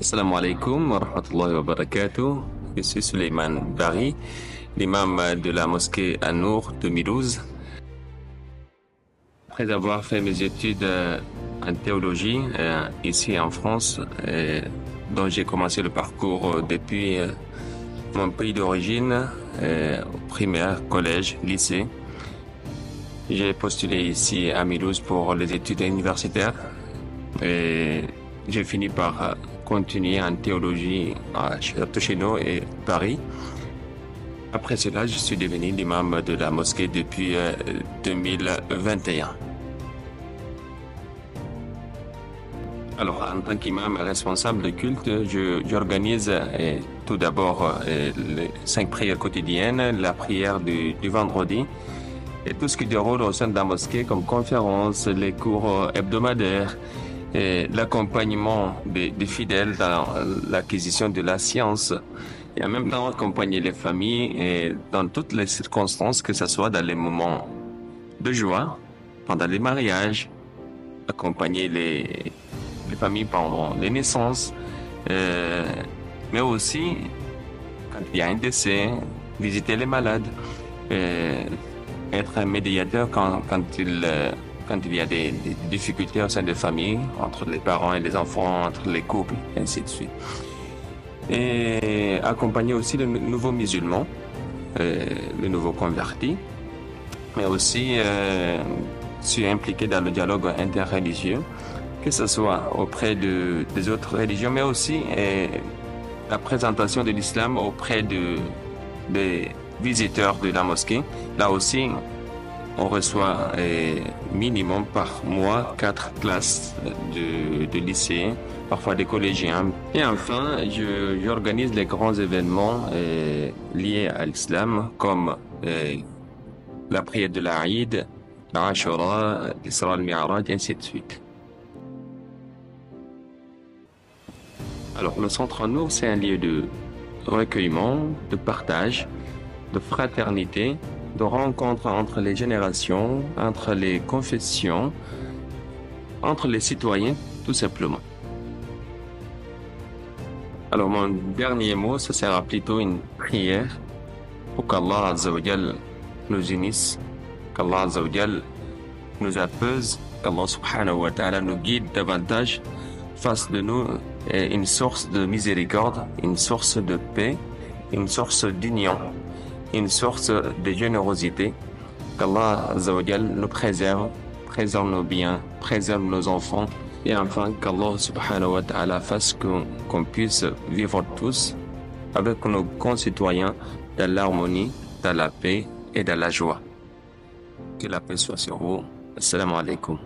Assalamu alaikum wa rahmatullahi wa barakatuh. Je suis Suleiman Bari, l'imam de la mosquée An-Nour de Mulhouse. Après avoir fait mes études en théologie ici en France, dont j'ai commencé le parcours depuis mon pays d'origine, primaire, collège, lycée. J'ai postulé ici à Mulhouse pour les études universitaires et j'ai fini par continuer en théologie à Château et Paris. Après cela, je suis devenu l'imam de la mosquée depuis 2021. Alors, en tant qu'imam responsable de culte, j'organise tout d'abord les 5 prières quotidiennes, la prière du vendredi et tout ce qui déroule au sein de la mosquée comme conférences, les cours hebdomadaires, et l'accompagnement des fidèles dans l'acquisition de la science et en même temps accompagner les familles et dans toutes les circonstances, que ce soit dans les moments de joie, pendant les mariages, accompagner les familles pendant les naissances, mais aussi quand il y a un décès, visiter les malades, être un médiateur quand il y a des difficultés au sein des familles, entre les parents et les enfants, entre les couples, et ainsi de suite. Et accompagner aussi le nouveau musulman, le nouveau converti, mais aussi suis impliqué dans le dialogue interreligieux, que ce soit auprès des autres religions, mais aussi la présentation de l'islam auprès des visiteurs de la mosquée. Là aussi, on reçoit minimum par mois 4 classes de lycéens, parfois des collégiens. Et enfin, j'organise les grands événements liés à l'islam, comme la prière de l'Aïd, l'Ashura, l'Isra al-Mi'raj, et ainsi de suite. Alors, le Centre An-Nour, c'est un lieu de recueillement, de partage, de fraternité, de rencontre entre les générations, entre les confessions, entre les citoyens, tout simplement. Alors, mon dernier mot, ce sera plutôt une prière pour qu'Allah Azza wa Jal nous unisse, qu'Allah Azza wa Jal nous apaise, qu'Allah Subhanahu wa Ta'ala nous guide davantage, fasse de nous une source de miséricorde, une source de paix, une source d'union, une source de générosité. Qu'Allah Azza wa Jal nous préserve nos biens, préserve nos enfants, et enfin qu'Allah Subhanahu wa Ta'ala fasse qu'on puisse vivre tous avec nos concitoyens dans l'harmonie, dans la paix et dans la joie. Que la paix soit sur vous. Assalamu alaikum.